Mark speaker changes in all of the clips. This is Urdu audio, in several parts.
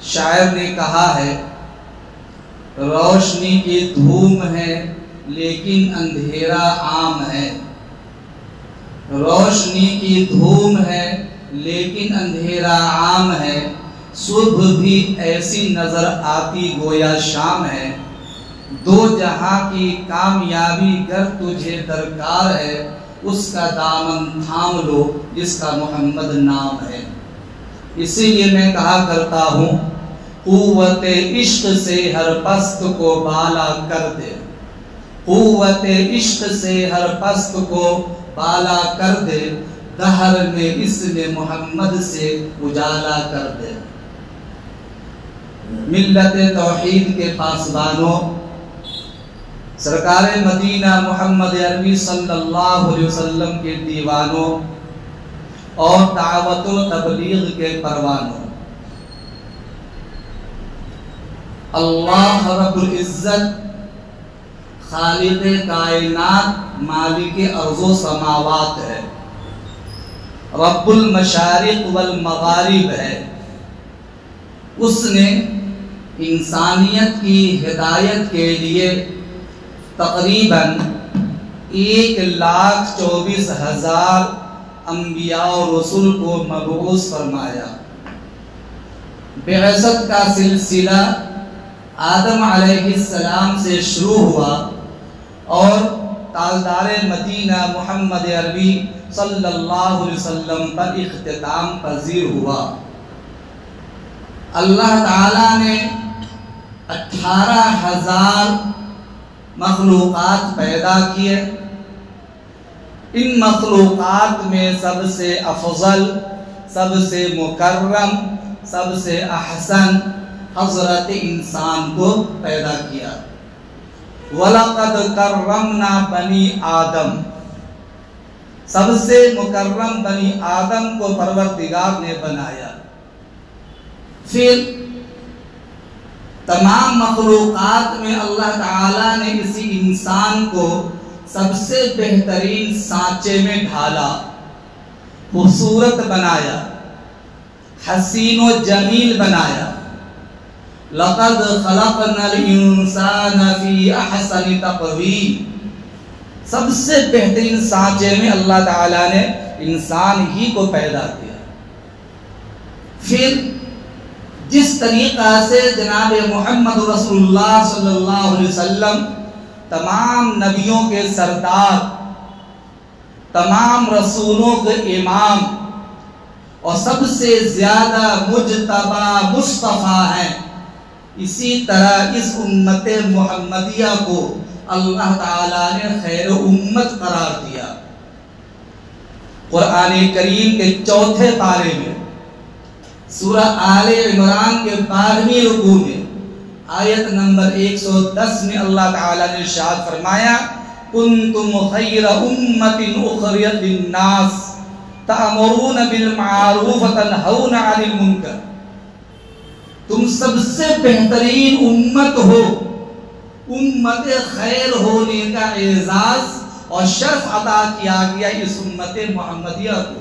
Speaker 1: شاعر نے کہا ہے روشنی کی دھوم ہے لیکن اندھیرا عام ہے، روشنی کی دھوم ہے لیکن اندھیرا عام ہے، صبح بھی ایسی نظر آتی گویا شام ہے، دو جہاں کی کامیابی گر تجھے درکار ہے، اس کا دامن تھام لو جس کا محمد نام ہے۔ اسی لیے میں کہا کرتا ہوں قوت عشق سے ہر پست کو بالا کر دے، قوت عشق سے ہر پست کو بالا کر دے، دہر میں اس نے محمد سے اجالا کر دے۔ ملت توحید کے پاسبانوں، سرکار مدینہ محمد عربی صلی اللہ علیہ وسلم کے دیوانوں اور دعوت و تبلیغ کے پروانوں، اللہ رب العزت خالق کائنات مالک ارض و سماوات ہے، رب المشارق والمغارب ہے۔ اس نے انسانیت کی ہدایت کے لیے تقریباً 1,24,000 انبیاء و رسول کو مبعوث فرمایا۔ بعثت کا سلسلہ آدم علیہ السلام سے شروع ہوا اور تاجدار مدینہ محمد عربی صلی اللہ علیہ وسلم پر اختتام پذیر ہوا۔ اللہ تعالیٰ نے 18,000 مخلوقات پیدا کیے، ان مخلوقات میں سب سے افضل، سب سے مکرم، سب سے احسن حضرت انسان کو پیدا کیا۔ وَلَقَدْ كَرَّمْنَا بَنِي آدم، سب سے مکرم بنی آدم کو پروردگار نے بنایا۔ پھر تمام مخلوقات میں اللہ تعالیٰ نے اسی انسان کو سب سے بہترین سانچے میں ڈھالا، خوبصورت بنایا، حسین و جمیل بنایا۔ لَقَدْ خَلَقْنَا الْإِنسَانَ فِي أَحْسَنِ تَقْوِيمٍ، سب سے بہترین سانچے میں اللہ تعالیٰ نے انسان ہی کو پیدا کیا۔ پھر جس طریقہ سے جناب محمد رسول اللہ صلی اللہ علیہ وسلم تمام نبیوں کے سردار، تمام رسولوں کے امام اور سب سے زیادہ مجتبی مصطفیٰ ہیں، اسی طرح اس امت محمدیہ کو اللہ تعالیٰ نے خیر امت قرار دیا۔ قرآن کریم کے 4 پارے میں سورہ آل عمران کے 12ویں رکوع میں آیت نمبر 110 میں اللہ تعالیٰ نے ارشاد فرمایا کنتم خیر امت اخرجت للناس تأمرون بالمعروف وتنہون عن المنکر، تم سب سے بہترین امت ہو، امت خیر ہونے کا اعزاز اور شرف عطا کیا گیا اس امت محمدیہ کو۔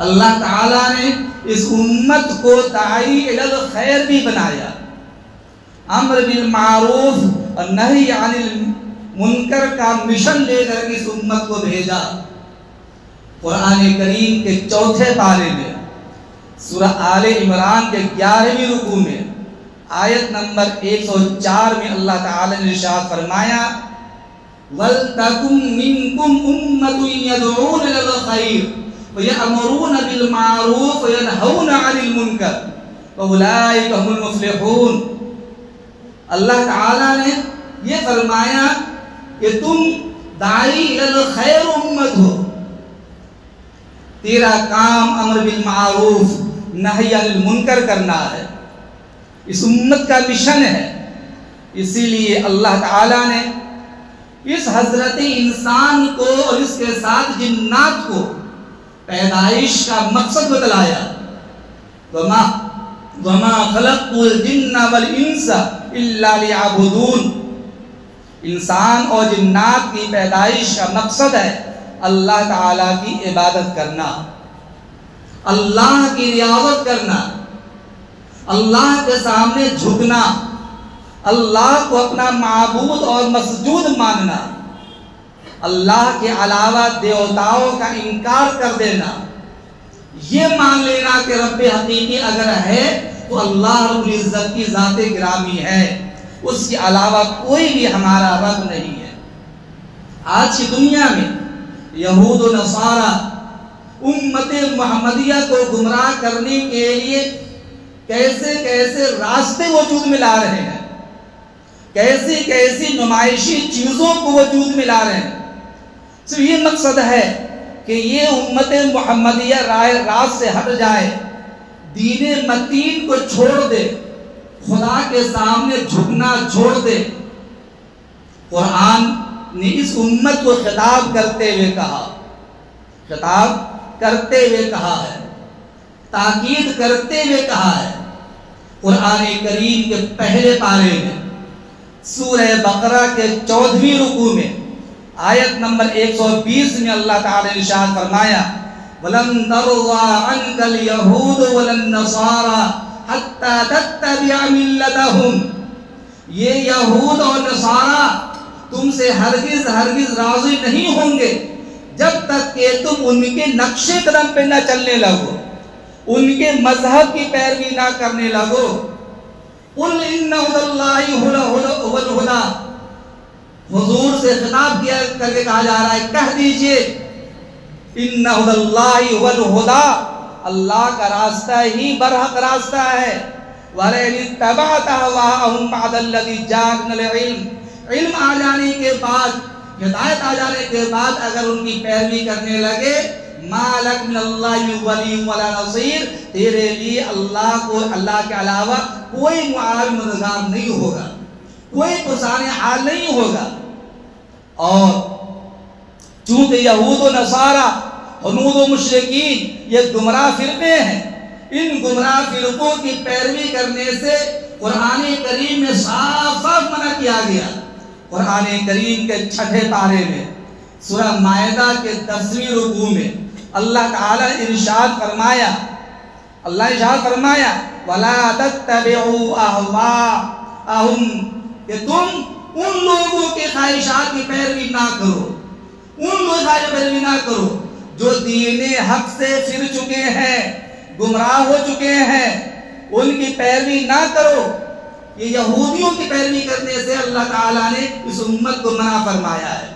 Speaker 1: اللہ تعالیٰ نے اس امت کو داعی الی الخیر بھی بنایا، امر بالمعروف اور نہی عن المنکر کا مشن لے کر اس امت کو بھیجا۔ قرآن کریم کے 4 پارے میں سورہ آل عمران کے 11ویں رکوع میں آیت نمبر 104 میں اللہ تعالیٰ نے ارشاد فرمایا وَلْتَكُمْ مِنْكُمْ أُمَّةٌ يَدْعُونَ إِلَى الْخَيْرِ وَيَأْمُرُونَ بِالْمَعْرُوفِ وَيَنْهَوْنَ عَنِ الْمُنْكَرِ وَأُولَئِكَ هُمُ الْمُفْلِحُونَ۔ اللہ تعالیٰ نے یہ فرمایا کہ تم داعی الی الخیر امت ہو، تیرا کام امر بالمعروف نہی عن المنکر کرنا ہے، اس امت کا مشن ہے۔ اسی لیے اللہ تعالیٰ نے اس حضرت انسان کو اور اس کے ساتھ جنات کو پیدائش کا مقصد بتلایا وَمَا خَلَقْتُ الْجِنَّ وَالْإِنسَ إِلَّا لِيَعْبُدُونَ، انسان اور جنات کی پیدائش کا مقصد ہے اللہ تعالیٰ کی عبادت کرنا، اللہ کی ریاضت کرنا، اللہ کے سامنے جھکنا، اللہ کو اپنا معبود اور مسجود ماننا، اللہ کے علاوہ دیوتاؤں کا انکار کر دینا، یہ مان لینا کہ رب حقیقی اگر ہے تو اللہ رب العزت کی ذات گرامی ہے، اس کے علاوہ کوئی بھی ہمارا رب نہیں ہے۔ آج کی دنیا میں یہود و نصارہ امت محمدیہ کو گمراہ کرنے کے لیے کیسے کیسے راستے وجود میں لا رہے ہیں، کیسی کیسی نمائشی چیزوں کو وجود میں لا رہے ہیں۔ صرف یہ مقصد ہے کہ یہ امت محمدیہ راست سے ہٹ جائے، دین متین کو چھوڑ دے، خدا کے سامنے جھکنا چھوڑ دے۔ قرآن نے اس امت کو خطاب کرتے ہوئے کہا ہے، تاکید کرتے ہوئے کہا ہے۔ قرآن کریم کے پہلے پارے میں سورہ بقرہ کے 14ویں رکوع میں آیت نمبر 120 میں اللہ تعالی نے ارشاد فرمایا وَلَن تَرْضَىٰ عَنْكَ الْيَهُودُ وَلَا النَّصَارَىٰ حَتَّىٰ تَتَّبِعَ مِلَّتَهُمْ، یہ یہود اور نصارہ تم سے ہرگز راضی نہیں ہوں گے جب تک کہ تم ان کے نقش قدم پہ نہ چلنے لگو، ان کے مذہب کی پیروی نہ کرنے لگو۔ قُلْ إِنَّ هُدَى اللَّهِ هُوَ الْهُدَىٰ، حضور سے خطاب کیا کر کے کہا جا رہا ہے، کہہ دیجئے إِنَّ هُدَى اللَّهِ هُوَ الْهُدَىٰ، اللہ کا راستہ ہی برحق راستہ ہے۔ وَلَئِنِ اتَّبَعْتَ أَهْوَاءَهُمْ بَعْدَ الَّذِي جَاءَكَ مِنَ الْعِلْمِ، علم آ جانے کے بعد، ہدایت آ جانے کے بعد اگر ان کی پیروی کرنے لگے، مَا لَكَ مِنَ اللَّهِ وَلِيٌّ وَلَا نَصِيرٌ، تیرے لیے اللہ کے علاوہ کوئی معاون مددگار نہیں ہوگا، کوئی پرسان حال نہیں ہوگا۔ اور چونکہ یہود و نصارہ، حنود و مشرکین یہ گمراہ فرقے ہیں، ان گمراہ فرقوں کی پیروی کرنے سے قرآن کریم میں صاف صاف منع کیا گیا۔ قرآن کریم کے 6 پارے میں سورہ مائدہ کے 10ویں رکوع میں اللہ تعالیٰ نے ارشاد فرمایا وَلَا تَتَّبِعُوا أَهْوَاءَهُمْ، کہ تم ان لوگوں کے خواہشات کی پیروی نہ کرو، ان لوگوں کی پیروی نہ کرو جو دین حق سے پھر چکے ہیں، گمراہ ہو چکے ہیں، ان کی پیروی نہ کرو۔ یہ یہودیوں کی پیروی کرنے سے اللہ تعالیٰ نے اس امت کو منع فرمایا ہے۔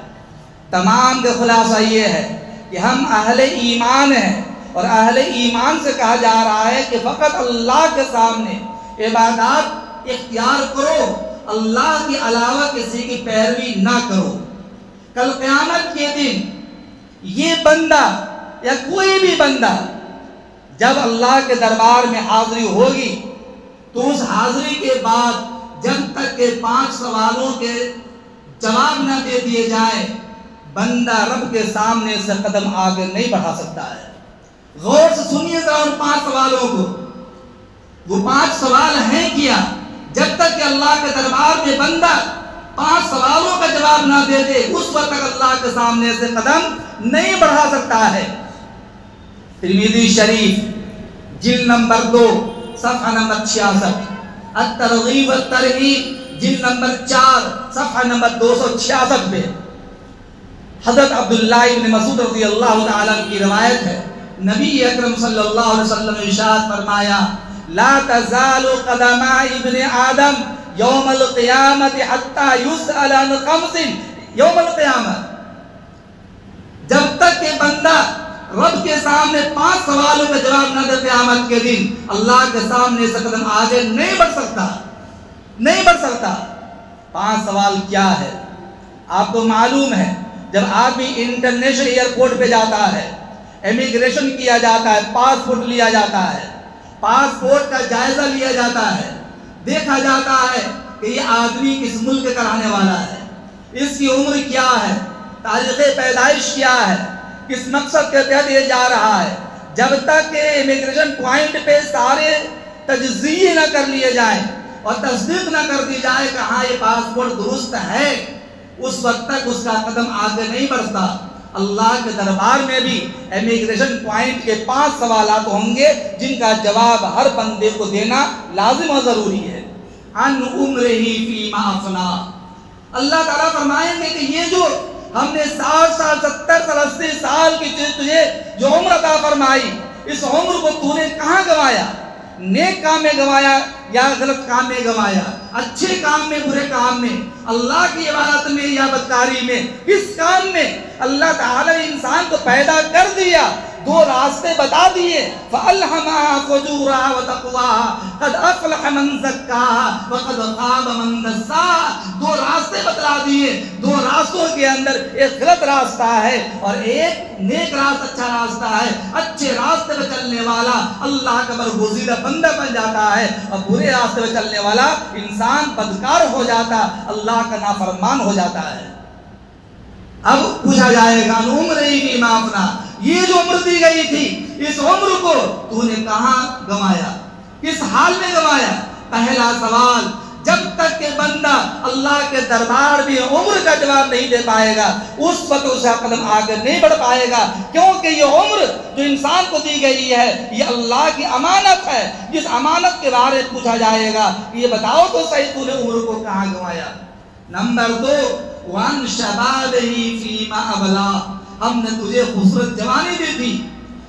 Speaker 1: تمام کا خلاصہ یہ ہے کہ ہم اہل ایمان ہیں، اور اہل ایمان سے کہا جا رہا ہے کہ فقط اللہ کے سامنے عبادات اختیار کرو، اللہ کے علاوہ کسی کی پیروی نہ کرو۔ کل قیامت کے دن یہ بندہ یا کوئی بھی بندہ جب اللہ کے دربار میں حاضری ہوگی تو اس حاضری کے بعد جب تک کہ 5 سوالوں کے جواب نہ دے دیے جائیں، بندہ رب کے سامنے سے قدم آگے نہیں بڑھا سکتا ہے۔ غور سے سنیے گا ان 5 سوالوں کو، وہ 5 سوال ہیں کیا؟ جب تک کہ اللہ کے دربار میں بندہ 5 سوالوں کا جواب نہ دے دے، اس وقت تک اللہ کے سامنے سے قدم نہیں بڑھا سکتا ہے۔ ترمذی شریف جلد نمبر 2 صفحہ نمبر 66، الترغیب والترہیب جلد نمبر 4 صفحہ نمبر 266 پہ حضرت عبداللہ ابن مسعود رضی اللہ تعالیٰ کی روایت ہے، نبی اکرم صلی اللہ علیہ وسلم نے ارشاد فرمایا لا تزال قدم ابن آدم یوم القیامت حتی یسأل عن 5 یوم القیامت، جب تک کہ بندہ رب کے سامنے 5 سوالوں کا جواب نہ دے قیامت کے دن اللہ کے سامنے سے قدم آگے نہیں بڑھ سکتا۔ 5 سوال کیا ہے؟ آپ کو معلوم ہے جب آدمی انٹرنیشنل ایئرپورٹ پہ جاتا ہے، امیگریشن کیا جاتا ہے، پاسپورٹ لیا جاتا ہے، پاسپورٹ کا جائزہ لیا جاتا ہے، دیکھا جاتا ہے کہ یہ آدمی کس ملک کا رہنے والا ہے، اس کی عمر کیا ہے، تاریخ پیدائش کیا ہے، کس مقصد کے تحت یہ جا رہا ہے۔ جب تک کہ امیگریشن پوائنٹ پہ سارے تجزیے نہ کر لیے جائیں اور تصدیق نہ کر دی جائے کہ ہاں یہ پاسپورٹ درست ہے، اس وقت تک اس کا قدم آگے نہیں بڑھتا۔ اللہ کے دربار میں بھی امیگریشن پوائنٹ کے 5 سوالات ہوں گے جن کا جواب ہر بندے کو دینا لازم و ضروری ہے۔ عن عمرہ فیما افنا، اللہ تعالیٰ فرمائیں گے کہ یہ جو ہم نے 60 سال 70 سال 80 سال کی تجھے جو عمر عطا فرمائی، اس عمر کو تو نے کہاں گوایا؟ نیک کام میں گوایا یا غلط کام میں گوایا؟ اچھے کام میں، برے کام میں، اللہ کی عبادت میں یا بدکاری میں؟ کس کام میں؟ اللہ تعالیٰ نے انسان کو پیدا کر دیا، 2 راستے بتا دیے، فَأَلْهَمَهَا فُجُورَهَا وَتَقْوَاهَا قَدْ أَفْلَحَ مَنْ زَكَّاهَا وَقَدْ خَابَ مَنْ دَسَّاهَا۔ 2 راستے بتلا دیے، 2 راستوں کے اندر ایک غلط راستہ ہے اور ایک نیک راستہ، اچھا راستہ ہے۔ اچھے راستے پہ چلنے والا اللہ کا برگزیدہ بندہ بن جاتا ہے اور برے راستے پہ چلنے والا انسان بدکار ہو جاتا، اللہ کا نافرمان ہو جاتا ہے۔ اب پوچھا جائے گا عمر کی معافنا، یہ جو عمر دی گئی تھی اس عمر کو تو نے کہاں گنوایا، کس حال میں گنوایا؟ پہلا سوال، جب تک کہ بندہ اللہ کے دربار میں عمر کا جواب نہیں دے پائے گا اس وقت اسے قدم آگے نہیں بڑھ پائے گا، کیونکہ یہ عمر جو انسان کو دی گئی ہے یہ اللہ کی امانت ہے، جس امانت کے بارے میں پوچھا جائے گا یہ بتاؤ تو صحیح تو نے عمر کو کہاں گنوایا۔ نمبر 2، وَعَنْ شَبَابِهِ فِيمَا أَبْلَى، ہم نے تجھے خوبصورت جوانی دی تھی،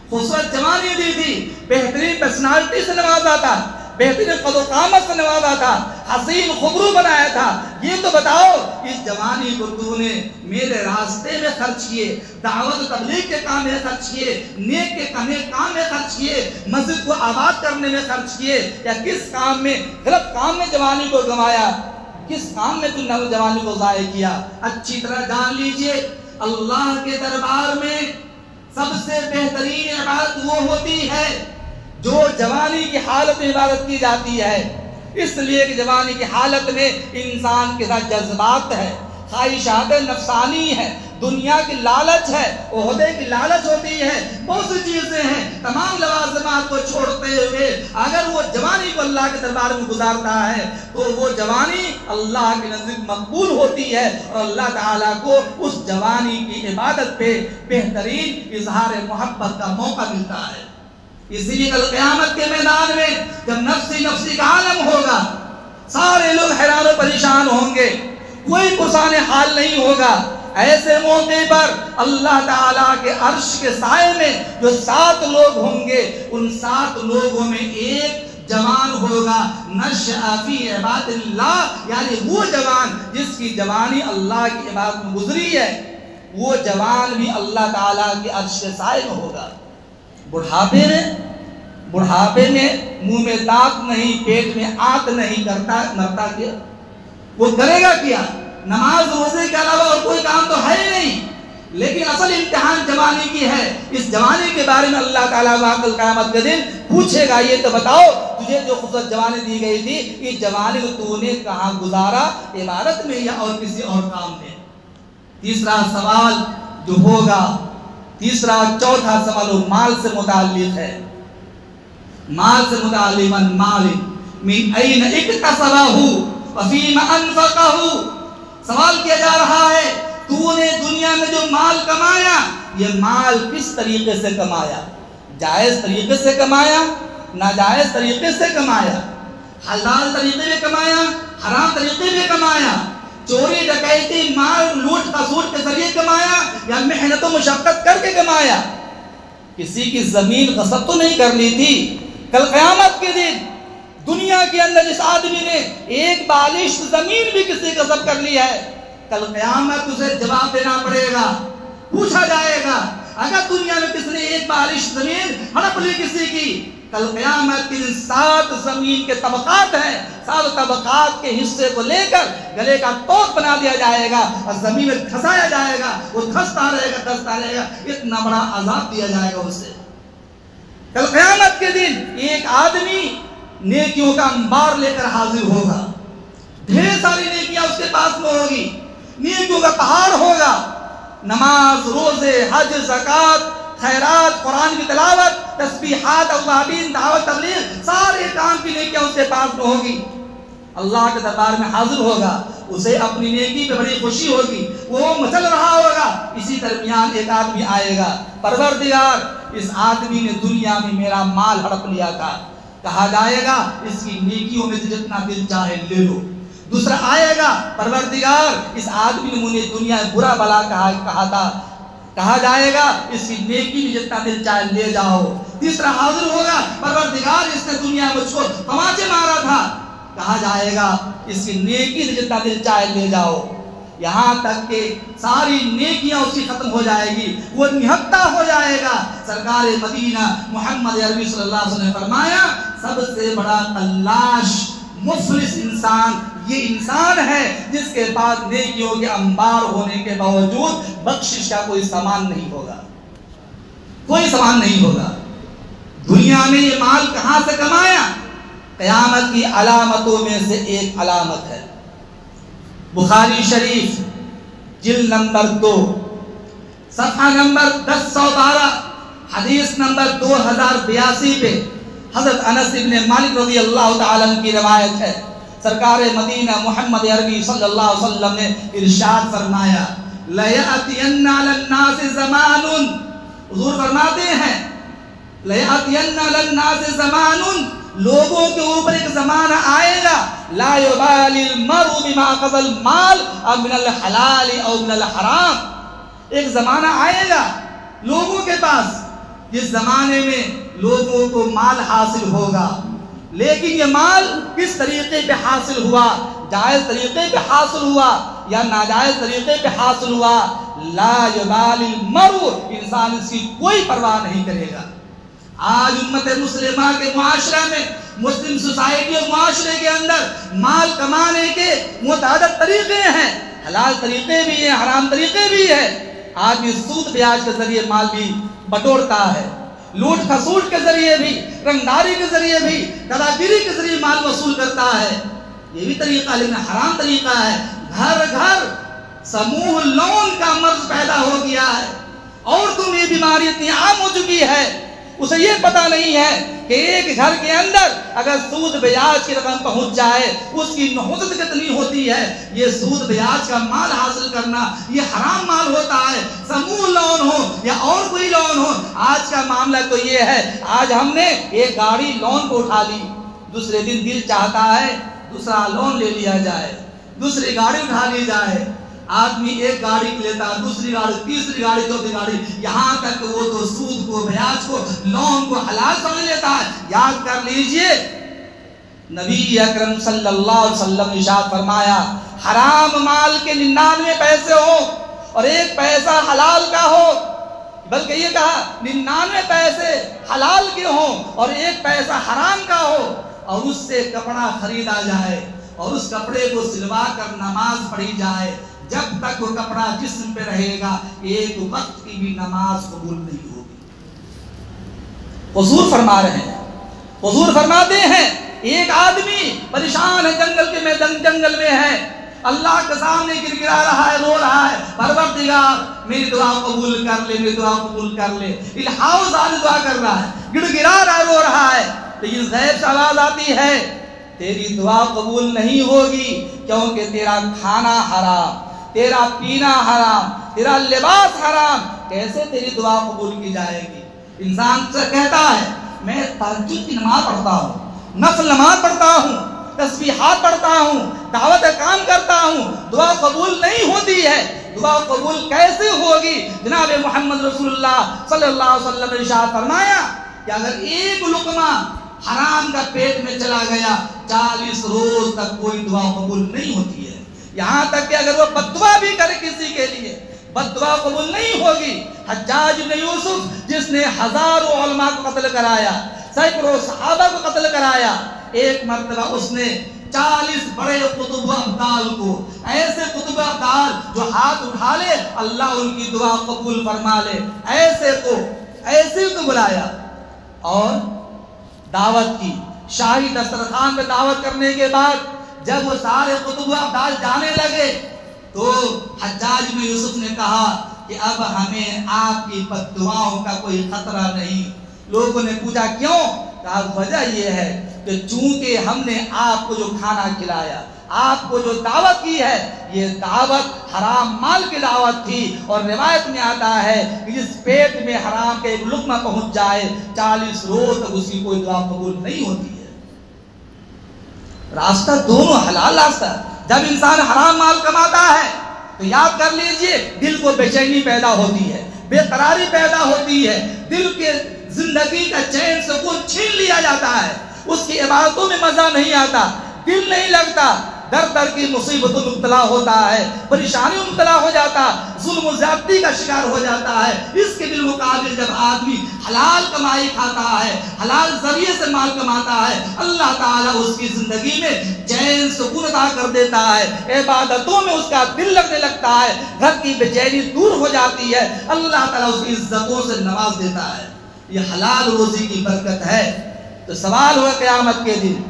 Speaker 1: خوبصورت جوانی دی تھی، بہترین پرسنالٹی سے نوازا تھا، بہترین قد و قامت سے نوازا تھا، حسین خوبرو بنایا تھا، یہ تو بتاؤ اس جوانی کو تو نے میرے راستے میں خرچ کیے، دعوت تبلیغ کے کام میں خرچ کیے، نیک کے کام میں خرچ کیے، مسجد کو آباد کرنے میں خرچ کیے، یا کس کام میں، غلط کام میں جوانی کو گنوایا؟ کس کام میں تم نے جوانی کو ضائع کیا؟ اچھی طرح جان لیجئے اللہ کے دربار میں سب سے بہترین عبادت وہ ہوتی ہے جو جوانی کی حالت میں عبادت کی جاتی ہے، اس لیے کہ جوانی کی حالت میں انسان کے ساتھ جذبات ہے، خواہشات نفسانی ہے، دنیا کی لالچ ہے، عہدے کی لالچ ہوتی ہے، بہت سی چیزیں ہیں، تمام لوازمات کو چھوڑتے ہوئے اگر وہ جوانی کو اللہ کے دربار میں گزارتا ہے تو وہ جوانی اللہ کے نزدیک مقبول ہوتی ہے اور اللہ تعالیٰ کو اس جوانی کی عبادت پہ بہترین اظہار محبت کا موقع ملتا ہے۔ اسی لیے کل قیامت کے میدان میں جب نفسی نفسی کا عالم ہوگا، سارے لوگ حیران و پریشان ہوں گے، کوئی پرسان حال نہیں ہوگا، ایسے موقع پر اللہ تعالیٰ کے عرش کے سائے میں جو 7 لوگ ہوں گے ان 7 لوگوں میں ایک جوان ہوگا، نشأ فی عبادت اللہ، یعنی وہ جوان جس کی جوانی اللہ کی عبادت میں گزری ہے، وہ جوان بھی اللہ تعالیٰ کے عرش کے سائے میں ہوگا۔ بڑھاپے میں منہ میں دانت نہیں، پیٹ میں آنت نہیں، کرتا مرتا کیا؟ وہ کرے گا کیا؟ نماز روزے کے علاوہ اور کوئی کام تو ہے ہی نہیں، لیکن اصل امتحان جوانی کی ہے۔ اس جوانی کے بارے میں اللہ تعالیٰ کل قیامت کے دن پوچھے گا، یہ تو بتاؤ تجھے جو خوبصورت جوانی دی گئی تھی اس جوانی کو تو نے کہاں گزارا، عبادت میں یا اور کسی اور کام میں؟ تیسرا سوال جو ہوگا، تیسرا چوتھا سوال وہ مال سے متعلق ہے، مال سے متعلق، مال من این اکتسبہ وفیم انفقہ، سوال کیا جا رہا ہے تو نے دنیا میں جو مال کمایا یہ مال کس طریقے سے کمایا؟ جائز طریقے سے کمایا، ناجائز طریقے سے کمایا، حلال طریقے میں کمایا، حرام طریقے میں کمایا، چوری ڈکیتی مال لوٹ خسوٹ کے ذریعے کمایا یا محنت و مشقت کر کے کمایا؟ کسی کی زمین غصب تو نہیں کر لی تھی؟ کل قیامت کے دن دنیا کے اندر جس آدمی نے ایک بالش زمین بھی کسی غصب کر لی ہے، کل قیامت اسے جواب دینا پڑے گا، پوچھا جائے گا۔ اگر دنیا میں کسی نے ایک بالش زمین ہڑپ لی کسی کی، کل قیامت کے دن 7 زمین کے طبقات ہیں، 7 طبقات کے حصے کو لے کر گلے کا توق بنا دیا جائے گا اور زمین میں دھسایا جائے گا، وہ دھستا رہے گا، اتنا بڑا عذاب دیا جائے گا اسے۔ کل قیامت کے دن ایک آدمی نیکیوں کا انبار لے کر حاضر ہوگا، ڈھیر ساری نیکیاں اس کے پاس میں ہوگی، نیکیوں کا پہاڑ ہوگا، نماز، روزے، حج، زکوٰۃ، خیرات، قرآن کی تلاوت، تسبیحات، اوابین، دعوت تبلیغ، سارے کام کی نیکیاں اس کے پاس میں ہوگی۔ اللہ کے دربار میں حاضر ہوگا، اسے اپنی نیکی پہ بڑی خوشی ہوگی، وہ مچل رہا ہوگا، اسی درمیان ایک آدمی آئے گا، پروردگار اس آدمی نے دنیا میں میرا مال ہڑپ لیا تھا، کہا جائے گا اس کی نیکیوں میں سے جتنا دل چاہے لے لو۔ دوسرا آئے گا، پروردگار اس آدمی نے مجھے دنیا میں برا بلا کہا تھا، کہا جائے گا اس کی نیکی میں جتنا دل چاہے لے جاؤ۔ تیسرا حاضر ہوگا، پروردگار اس نے دنیا میں مجھ کو تماچے مارا تھا، کہا جائے گا اس کی نیکی سے جتنا دل چاہے لے جاؤ، یہاں تک کہ ساری نیکیاں اس کی ختم ہو جائے گی، وہ نہتا ہو جائے گا۔ سرکار مدینہ محمد عربی صلی اللہ علیہ وسلم نے فرمایا سب سے بڑا قلاش مفلس انسان یہ انسان ہے جس کے پاس نیکیوں کے انبار ہونے کے باوجود بخشش کا کوئی سامان نہیں ہوگا، کوئی سامان نہیں ہوگا۔ دنیا میں یہ مال کہاں سے کمایا؟ قیامت کی علامتوں میں سے ایک علامت ہے، بخاری شریف جلد نمبر 2 صفحہ نمبر 1012 حدیث نمبر 2082 پہ حضرت انس بن مالک رضی اللہ تعالی عنہ کی روایت ہے، سرکار مدینہ محمد عربی صلی اللہ علیہ وسلم نے ارشاد فرمایا لَيَأْتِيَنَّ عَلَى النَّاسِ زَمَانٌ، حضور فرماتے ہیں لَيَأْتِيَنَّ عَلَى النَّاسِ زَمَانٌ، لوگوں کے اوپر ایک زمانہ آئے گا لا يُبَالِ الْمَرْءُ بِمَا أَخَذَ الْمَالَ أَوْ مِنَ الْحَلَالِ أَوْ مِنَ الْحَرَامِ، ایک زمانہ آئے گا لوگوں کے پاس جس زمانے میں لوگوں کو مال حاصل ہوگا، لیکن یہ مال کس طریقے پہ حاصل ہوا، جائز طریقے پہ حاصل ہوا یا ناجائز طریقے پہ حاصل ہوا، لا يُبَالِ الْمَرْءُ، انسان اس کی کوئی پرواہ نہیں کرے گا۔ آج امت مسلمہ کے معاشرہ میں، مسلم سوسائٹی اور معاشرے کے اندر مال کمانے کے متعدد طریقے ہیں، حلال طریقے بھی ہیں، حرام طریقے بھی ہیں۔ آدمی سود بیاج کے ذریعے مال بھی بٹورتا ہے، لوٹ کھسوٹ کے ذریعے بھی، رنگداری کے ذریعے بھی، داداگیری کے ذریعے مال وصول کرتا ہے، یہ بھی طریقہ لیکن حرام طریقہ ہے۔ گھر گھر سموہ لون کا مرض پیدا ہو گیا ہے، عورتوں میں بیماری اتنی عام ہو چکی ہے، اسے یہ پتا نہیں ہے کہ ایک گھر کے اندر اگر سود بیاج کی رقم پہنچ جائے اس کی نحوست کتنی ہوتی ہے۔ یہ سود بیاج کا مال حاصل کرنا یہ حرام مال ہوتا ہے، سموہ لون ہو یا اور کوئی لون ہو۔ آج کا معاملہ تو یہ ہے، آج ہم نے ایک گاڑی لون کو اٹھا لی، دوسرے دن دل چاہتا ہے دوسرا لون لے لیا جائے، دوسری گاڑی اٹھا لی جائے، آدمی ایک گاڑی لیتا ہے، دوسری گاڑی، تیسری گاڑی، چوتھی گاڑی، یہاں تک وہ تو سود کو، بیاج کو، لون کو حلال سمجھ لیتا ہے۔ یاد کر لیجئے نبی اکرم صلی اللہ علیہ وسلم نے ارشاد فرمایا حرام مال کے 99 پیسے ہو اور ایک پیسہ حلال کا ہو، بلکہ یہ کہا 99 پیسے حلال کے ہوں اور ایک پیسہ حرام کا ہو، اور اس سے کپڑا خریدا جائے اور اس کپڑے کو سلوا کر نماز پڑھی جائے، جب تک وہ کپڑا جسم پہ رہے گا ایک وقت کی بھی نماز قبول نہیں ہوگی۔ حضور فرما رہے ہیں، حضور فرماتے ہیں ایک آدمی پریشان ہے، جنگل میں ہے، اللہ کے سامنے گر گرا رہا ہے، رو رہا ہے، پروردگار میری دعا قبول کر لے، میری دعا قبول کر لے، الہاؤ زال دعا کر رہا ہے، گڑ گرا رہا ہے، رو رہا ہے، لیکن غیب سے آواز آتی ہے تیری دعا قبول نہیں ہوگی کیونکہ تیرا کھانا حرام، تیرا پینا حرام، تیرا لباس حرام، کیسے تیری دعا قبول کی جائے گی؟ انسان سے کہتا ہے میں تہجد کی نماز پڑھتا ہوں، نفل نماز پڑھتا ہوں، تسبیحات پڑھتا ہوں، دعوت کام کرتا ہوں، دعا قبول نہیں ہوتی ہے، دعا قبول کیسے ہوگی؟ جناب محمد رسول اللہ صلی اللہ علیہ وسلم نے ارشاد فرمایا کہ اگر ایک لقمہ حرام کا پیٹ میں چلا گیا 40 روز تک کوئی دعا قبول نہیں ہوتی ہے، یہاں تک کہ اگر وہ بددعا بھی کرے کسی کے لیے بددعا قبول نہیں ہوگی۔ حجاج بن یوسف جس نے ہزاروں علماء کو قتل کرایا، سینکڑوں صحابہ کو قتل کرایا، ایک مرتبہ اس نے 40 بڑے قطب ابدال کو، ایسے قطب ابدال جو ہاتھ اٹھا لے اللہ ان کی دعا قبول فرما لے، ایسے کو بلایا اور دعوت کی، شاہی دسترخوان پہ دعوت کرنے کے بعد جب وہ سارے قطب ابدال جانے لگے تو حجاج بن یوسف نے کہا کہ اب ہمیں آپ کی بد دعاؤں کا کوئی خطرہ نہیں۔ لوگوں نے پوچھا کیوں؟ کہا وجہ یہ ہے کہ چونکہ ہم نے آپ کو جو کھانا کھلایا، آپ کو جو دعوت کی ہے یہ دعوت حرام مال کی دعوت تھی، اور روایت میں آتا ہے کہ جس پیٹ میں حرام کا ایک لقمہ پہنچ جائے 40 روز تک اس کی کوئی دعا قبول نہیں ہوتی ہے۔ راستہ دونوں حلال راستہ۔ جب انسان حرام مال کماتا ہے تو یاد کر لیجئے دل کو بے چینی پیدا ہوتی ہے، بے قراری پیدا ہوتی ہے، دل کے زندگی کا چین سکون چھین لیا جاتا ہے، اس کی عبادتوں میں مزہ نہیں آتا، دل نہیں لگتا، در در کی مصیبتوں میں مبتلا ہوتا ہے، پریشانی میں مبتلا ہو جاتا، ظلم و زیادتی کا شکار ہو جاتا ہے۔ اس کے بالمقابل جب آدمی حلال کمائی کھاتا ہے، حلال ذریعے سے مال کماتا ہے، اللہ تعالیٰ اس کی زندگی میں چین سکون عطا کر دیتا ہے، عبادتوں میں اس کا دل لگنے لگتا ہے، گھر کی بے چینی دور ہو جاتی ہے، اللہ تعالیٰ اس کی عزتوں سے نواز دیتا ہے۔ یہ حلال روزی کی برکت ہے۔ تو سوال ہوا قیامت کے دن،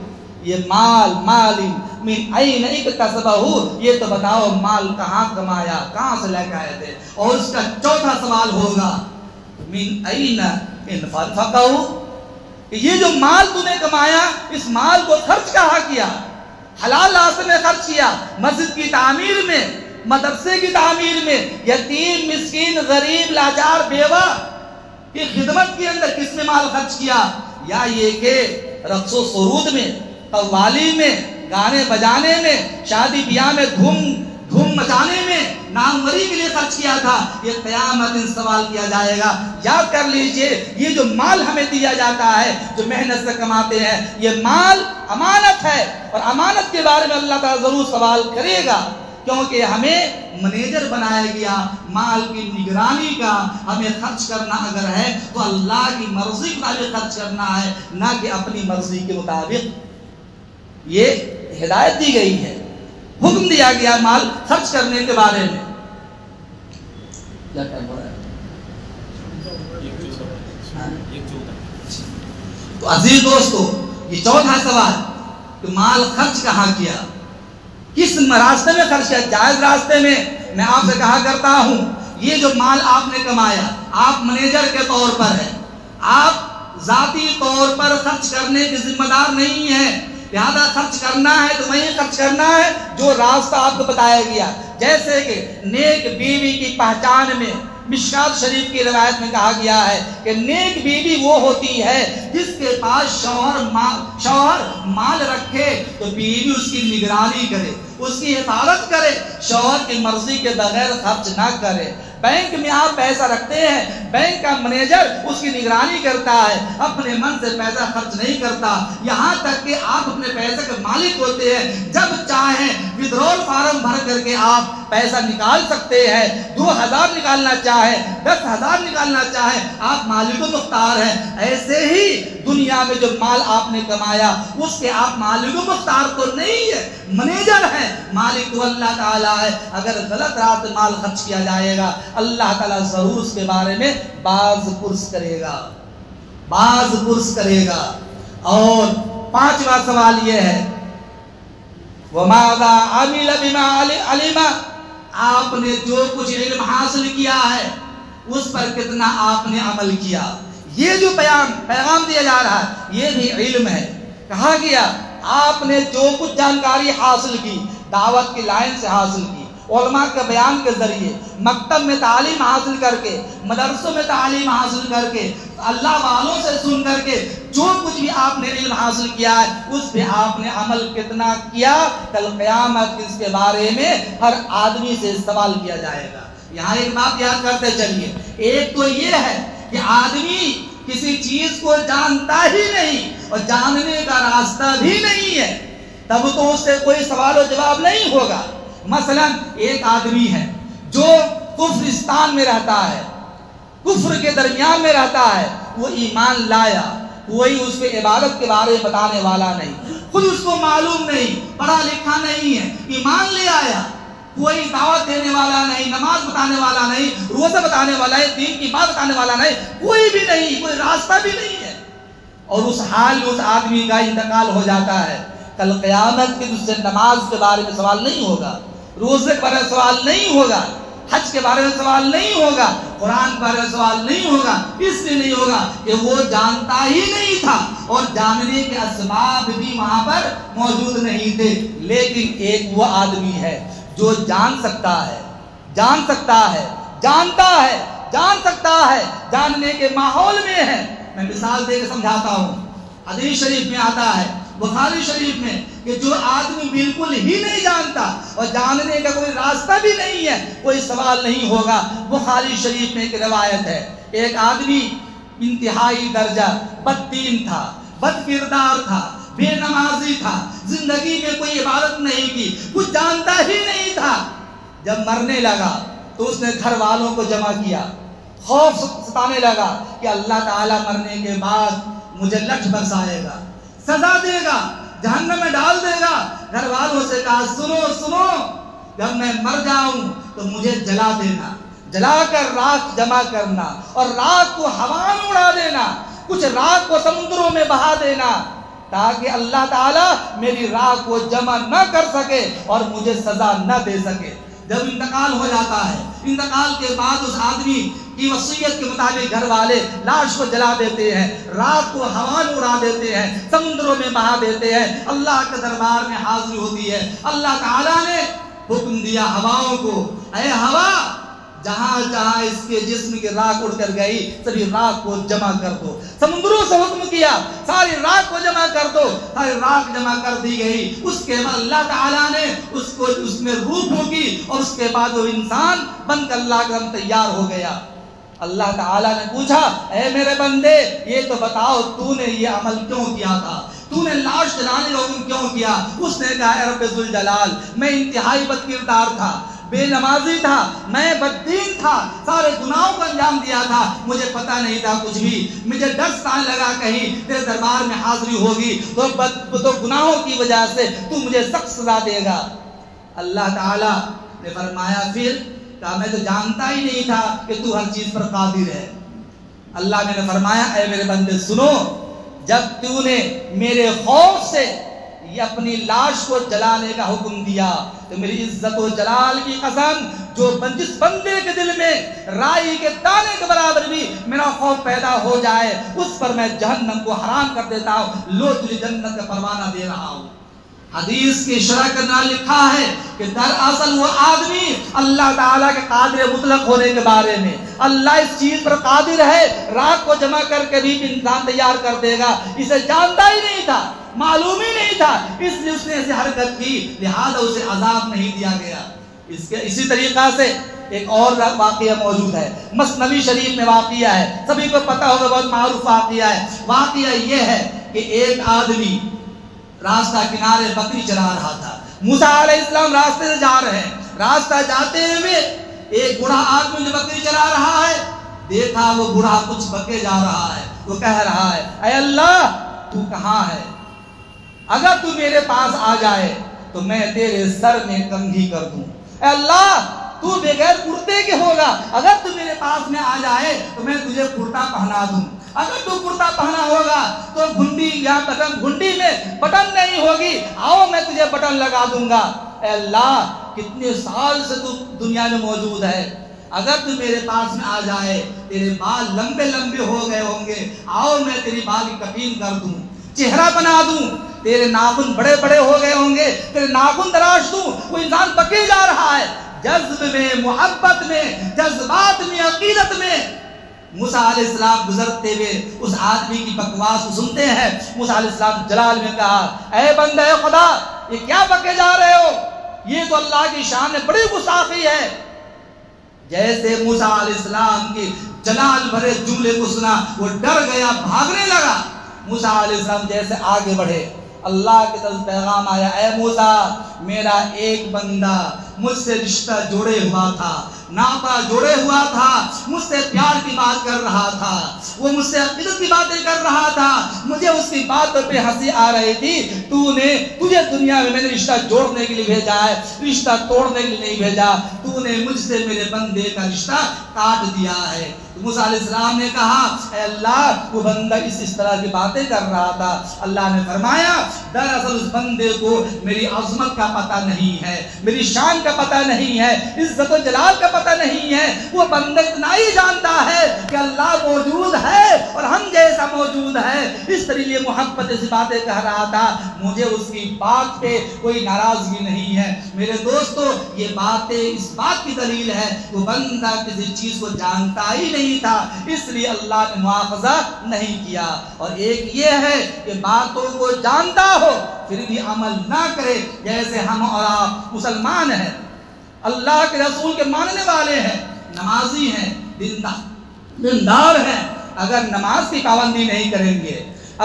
Speaker 1: یہ مال مالی من این اکتسبہ، یہ تو بتاؤ مال کہاں کمایا، کہاں سے لے کے آئے تھے؟ اور اس کا چوتھا سوال ہوگا من این انفقہ، کہ یہ جو مال تم نے کمایا اس مال کو خرچ کہاں کیا؟ حلال راستے میں خرچ کیا، مسجد کی تعمیر میں، مدرسے کی تعمیر میں، یتیم مسکین غریب لاچار بیوہ کی خدمت کے اندر کس نے مال خرچ کیا؟ یا یہ کہ رقص و سرود میں، قوالی میں، گانے بجانے میں، شادی بیاہ میں دھوم مچانے میں، ناموری کے لیے خرچ کیا تھا؟ یہ قیامت دن سوال کیا جائے گا۔ یاد کر لیجئے یہ جو مال ہمیں دیا جاتا ہے، جو محنت سے کماتے ہیں، یہ مال امانت ہے، اور امانت کے بارے میں اللہ تعالیٰ ضرور سوال کرے گا، کیونکہ ہمیں منیجر بنایا گیا مال کی نگرانی کا۔ ہمیں خرچ کرنا اگر ہے تو اللہ کی مرضی کے مطابق خرچ کرنا ہے، نہ کہ اپنی مرضی کے مطابق۔ یہ ہدایت دی گئی ہے، حکم دیا گیا مال خرچ کرنے کے بارے میں۔ تو عزیز دوستو، یہ چوتھا سوال کہ مال خرچ کہاں کیا، کس راستے میں خرچ کیا؟ جائز راستے میں۔ میں آپ سے کہا کرتا ہوں یہ جو مال آپ نے کمایا، آپ منیجر کے طور پر ہیں، آپ ذاتی طور پر خرچ کرنے کے ذمہ دار نہیں ہیں، لہذا خرچ کرنا ہے تو وہی خرچ کرنا ہے جو راستہ آپ کو بتایا گیا۔ جیسے کہ نیک بیوی کی پہچان میں مشکات شریف کی روایت میں کہا گیا ہے کہ نیک بیوی وہ ہوتی ہے جس کے پاس شوہر مال رکھے تو بیوی اس کی نگرانی کرے، اس کی حفاظت کرے، شوہر کی مرضی کے بغیر خرچ نہ کرے۔ بینک میں آپ پیسہ رکھتے ہیں، بینک کا منیجر اس کی نگرانی کرتا ہے، اپنے من سے پیسہ خرچ نہیں کرتا، یہاں تک کہ آپ اپنے پیسے کے مالک ہوتے ہیں، جب چاہیں ودرول فارم بھر کر کے آپ پیسہ نکال سکتے ہیں، 2000 نکالنا چاہیں، 10,000 نکالنا چاہیں، آپ مالک و مختار ہیں۔ ایسے ہی دنیا میں جو مال آپ نے کمایا اس کے آپ مالک و مختار تو نہیں ہے، منیجر ہیں، مالک تو اللہ تعالیٰ ہے۔ اگر غلط رات مال خرچ کیا جائے گا اللہ تعالیٰ ضرور اس کے بارے میں باز پرس کرے گا۔ اور پانچواں سوال یہ ہے وَمَاذَا عَمِلَ بِمَا عَلِمَ، آپ نے جو کچھ علم حاصل کیا ہے اس پر کتنا آپ نے عمل کیا۔ یہ جو پیغام دیا جا رہا ہے یہ بھی علم ہے۔ کہا گیا آپ نے جو کچھ جانکاری حاصل کی، دعوت کی لائن سے حاصل کی، علماء کے بیان کے ذریعے، مکتب میں تعلیم حاصل کر کے، مدرسوں میں تعلیم حاصل کر کے، اللہ والوں سے سن کر کے، جو کچھ بھی آپ نے علم حاصل کیا ہے اس پہ آپ نے عمل کتنا کیا، کل قیامت اس کے بارے میں ہر آدمی سے سوال کیا جائے گا۔ یہاں ایک بات یاد کرتے چلیے، ایک تو یہ ہے کہ آدمی کسی چیز کو جانتا ہی نہیں اور جاننے کا راستہ بھی نہیں ہے، تب تو اس سے کوئی سوال و جواب نہیں ہوگا۔ مثلا ایک آدمی ہے جو کفرستان میں رہتا ہے، کفر کے درمیان میں رہتا ہے، وہ ایمان لایا، کوئی اس کو عبادت کے بارے میں بتانے والا نہیں، خود اس کو معلوم نہیں، پڑھا لکھا نہیں ہے، ایمان لے آیا، کوئی دعوت دینے والا نہیں، نماز بتانے والا نہیں، روزہ بتانے والا ہے، دین کی بات بتانے والا نہیں، کوئی بھی نہیں، کوئی راستہ بھی نہیں ہے، اور اس حال میں اس آدمی کا انتقال ہو جاتا ہے۔ کل قیامت کے اس سے نماز کے بارے میں سوال نہیں ہوگا، روزے کے بارے میں سوال نہیں ہوگا، حج کے بارے میں سوال نہیں ہوگا، قرآن کے بارے میں سوال نہیں ہوگا، اس لیے نہیں ہوگا کہ وہ جانتا ہی نہیں تھا اور جاننے کے اسباب بھی وہاں پر موجود نہیں تھے۔ لیکن ایک وہ آدمی ہے جو جان سکتا ہے، جان سکتا ہے، جانتا ہے، جان سکتا ہے، جاننے کے ماحول میں ہے۔ میں مثال دے کے سمجھاتا ہوں، حدیث شریف میں آتا ہے، بخاری شریف میں، کہ جو آدمی بالکل ہی نہیں جانتا اور جاننے کا کوئی راستہ بھی نہیں ہے، کوئی سوال نہیں ہوگا۔ بخاری شریف میں ایک روایت ہے، ایک آدمی انتہائی درجہ بددین تھا، بد کردار تھا، بے نمازی تھا، زندگی میں کوئی عبادت نہیں کی، کچھ جانتا ہی نہیں تھا۔ جب مرنے لگا تو اس نے گھر والوں کو جمع کیا، خوف ستانے لگا کہ اللہ تعالیٰ مرنے کے بعد مجھے لٹھ برسائے گا، سزا دے گا، جہنم میں ڈال دے گا۔ گھر والوں سے کہا سنو سنو، جب میں مر جاؤں تو مجھے جلا دینا، جلا کر راکھ جمع کرنا اور راکھ کو ہوا میں اڑا دینا، کچھ راکھ کو سمندروں میں بہا دینا، تاکہ اللہ تعالیٰ میری راکھ کو جمع نہ کر سکے اور مجھے سزا نہ دے سکے۔ جب انتقال ہو جاتا ہے، انتقال کے بعد اس آدمی کی وصیت کے مطابق گھر والے لاش کو جلا دیتے ہیں، راکھ کو ہوا میں اڑا دیتے ہیں، سمندروں میں بہا دیتے ہیں۔ اللہ کے دربار میں حاضری ہوتی ہے، اللہ تعالیٰ نے حکم دیا ہواؤں کو، اے ہوا، جہاں جہاں اس کے جسم کی راکھ اڑ کر گئی سبھی راکھ کو جمع کر دو۔ سمندروں سے حکم کیا ساری راکھ کو جمع کر دو، ساری راکھ جمع کر دی گئی۔ اس کے بعد اللہ تعالیٰ نے اس کو اس میں روح پھونکی اور اس کے بعد وہ انسان بن کر اللہ کا تیار ہو گیا۔ اللہ تعالیٰ نے پوچھا، اے میرے بندے یہ تو بتاؤ تو نے یہ عمل کیوں کیا تھا، تو نے لاش جلانے کا حکم کیوں کیا؟ اس نے کہا، اے رب ذوالجلال، میں انتہائی بد کردار تھا، بے نمازی تھا، میں بددین تھا، سارے گناہوں کو انجام دیا تھا، مجھے پتہ نہیں تھا کچھ بھی، مجھے ڈر آنے لگا کہیں تیرے دربار میں حاضری ہوگی تو گناہوں کی وجہ سے تو مجھے سخت سزا دے گا۔ اللہ تعالیٰ نے فرمایا پھر کہا، میں تو جانتا ہی نہیں تھا کہ تو ہر چیز پر قادر ہے۔ اللہ نے فرمایا، اے میرے بندے سنو، جب تو نے میرے خوف سے یہ اپنی لاش کو جلانے کا حکم دیا تو میری عزت و جلال کی قسم، جو جس بندے کے دل میں رائی کے دانے کے برابر بھی میرا خوف پیدا ہو جائے اس پر میں جہنم کو حرام کر دیتا ہوں، لو تجھے جنت کا پروانہ دے رہا ہوں۔ حدیث کی شرح کے اندر لکھا ہے کہ دراصل وہ آدمی اللہ تعالیٰ کے قادر مطلق ہونے کے بارے میں، اللہ اس چیز پر قادر ہے، راکھ کو جمع کر کے بھی انسان تیار کر دے گا، اسے جانتا ہی نہیں تھا، معلوم ہی نہیں تھا، اس لیے اس نے ایسی حرکت کی، لہذا اسے عذاب نہیں دیا گیا۔ اسی طریقہ سے ایک اور واقعہ موجود ہے، مثنوی شریف میں واقعہ ہے، سبھی کو پتہ ہوگا، بہت معروف واقعہ ہے۔ واقعہ یہ ہے کہ ایک آدمی راستہ کنارے بکری چلا رہا تھا، موسیٰ علیہ السلام راستے سے جا رہے ہیں، راستہ جاتے ہوئے ایک بوڑھا آدمی جو بکری چلا رہا ہے، دیکھا وہ بوڑھا کچھ بکے جا رہا ہے، وہ کہہ رہا ہے، اے اللہ تو کہاں ہے؟ اگر تو میرے پاس آ جائے تو میں تیرے سر میں کنگھی کر دوں، اے اللہ تو بغیر کرتے کے ہوگا، اگر تو میرے پاس میں آ جائے تو میں تجھے کرتا پہنا دوں، اگر تو کرتا پہنا ہوگا تو گھنڈی یا گھنڈی میں بٹن نہیں ہوگی، آؤ میں تجھے بٹن لگا دوں گا۔ اے اللہ کتنے سال سے تو دنیا میں موجود ہے، اگر تو میرے پاس میں آ جائے، تیرے بال لمبے لمبے ہو گئے ہوں گے، آؤ میں تیری بال کی کٹنگ کر دوں، چہرہ بنا دوں، تیرے ناخن بڑے بڑے ہو گئے ہوں گے، تیرے ناخن تراش دوں۔ وہ انسان بکے جا رہا ہے، جذب میں، محبت میں، جذبات میں، عقیدت میں۔ موسیٰ علیہ السلام گزرتے ہوئے اس آدمی کی بکواس کو سنتے ہیں، موسیٰ علیہ السلام جلال میں کہا، اے بندے خدا یہ کیا بکے جا رہے ہو؟ یہ تو اللہ کی شان میں بڑی گستاخی ہے۔ جیسے موسیٰ علیہ السلام کی جلال بھرے جملے کو سنا وہ ڈر گیا، بھاگنے لگا۔ موسیٰ علیہ السلام جیسے آگے بڑھے، اللہ کی طرف پیغام آیا، اے موسیٰ میرا ایک بندہ مجھ سے رشتہ جوڑے ہوا تھا، ناطہ جوڑے ہوا تھا، مجھ سے پیار کی بات کر رہا تھا، وہ مجھ سے عقیدت کی باتیں کر رہا تھا، مجھے اس کی بات پہ ہنسی آ رہی تھی، تجھے دنیا میں نے رشتہ جوڑنے کے لیے بھیجا ہے، رشتہ توڑنے کے لیے نہیں بھیجا، تو نے مجھ سے میرے بندے کا رشتہ کاٹ دیا ہے۔ موسیٰ علیہ السلام نے کہا، اے اللہ وہ بندہ اس طرح کی باتیں کر رہا تھا۔ اللہ نے فرمایا، دراصل اس بندے کو میری عظمت کا پتہ نہیں ہے، میری شان کا پتہ نہیں ہے، عزت و جلال کا پتہ نہیں ہے، وہ بندہ اتنا ہی جانتا ہے کہ اللہ موجود ہے اور ہم جیسا موجود ہے۔ اس لیے محبت سے باتیں کہہ رہا تھا، مجھے اس کی بات پہ کوئی ناراضگی نہیں ہے۔ میرے دوستو، یہ باتیں اس بات کی دلیل ہے وہ بندہ کسی چیز کو جانتا ہی نہیں تھا، اس لیے اللہ نے مواخذہ نہیں کیا۔ اور ایک یہ ہے کہ باتوں کو جانتا ہو پھر بھی عمل نہ کرے، جیسے ہم اور آپ مسلمان ہیں، اللہ کے رسول کے ماننے والے ہیں، نمازی ہیں، دیندار ہیں، اگر نماز کی پابندی نہیں کریں گے،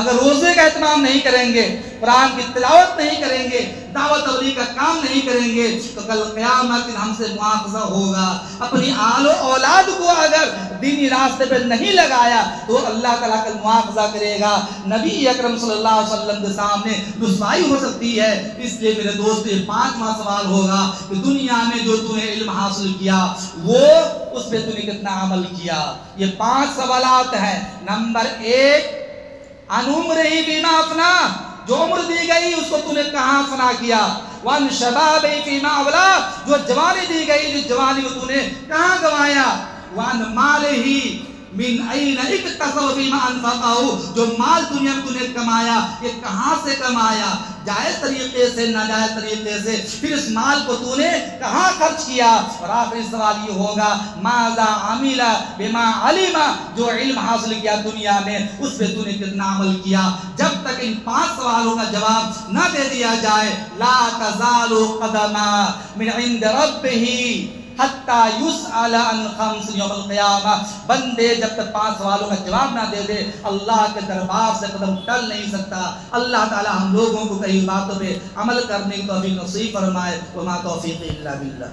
Speaker 1: اگر روزے کا اہتمام نہیں کریں گے، قرآن کی تلاوت نہیں کریں گے، دعوت تبلیغ کا کام نہیں کریں گے، تو کل قیامت دن ہم سے مواخذہ ہوگا۔ اپنی آل و اولاد کو اگر دینی راستے پہ نہیں لگایا تو اللہ تعالیٰ کل مواخذہ کرے گا۔ نبی اکرم صلی اللہ علیہ وسلم کے سامنے رسوائی ہو سکتی ہے۔ اس لیے میرے دوست یہ 5واں سوال ہوگا کہ دنیا میں جو تو نے علم حاصل کیا وہ اس پہ تو نے کتنا عمل کیا۔ یہ 5 سوالات ہیں۔ نمبر 1، ان عمرہ فیما افنا، جو عمر دی گئی اس کو تو نے کہاں فنا کیا۔ وان شباب فیما اولا، جو جوانی دی گئی جس جوانی کو تو نے کہاں گوایا۔ وان مالہ من این اکتسب فیما انفقہ، جو مال دنیا میں تو نے کمایا یہ کہاں سے کمایا، جائز طریقے سے ناجائز طریقے سے، پھر اس مال کو تو نے کہاں خرچ کیا۔ اور آخری سوال یہ ہوگا ماذا عمل بما علم، جو علم حاصل کیا دنیا میں اس پہ تو نے کتنا عمل کیا۔ جب تک ان 5 سوالوں کا جواب نہ دے دیا جائے لا تزال قدم من عند ربہ حتی یسأل عن 5 یوم القیامہ، بندے جب تک 5 سوالوں کا جواب نہ دے دے اللہ کے دربار سے قدم ٹل نہیں سکتا۔ اللہ تعالی ہم لوگوں کو کئی باتوں پہ عمل کرنے کی توفیق نصیب فرمائے۔ وما توفیقی الا باللہ۔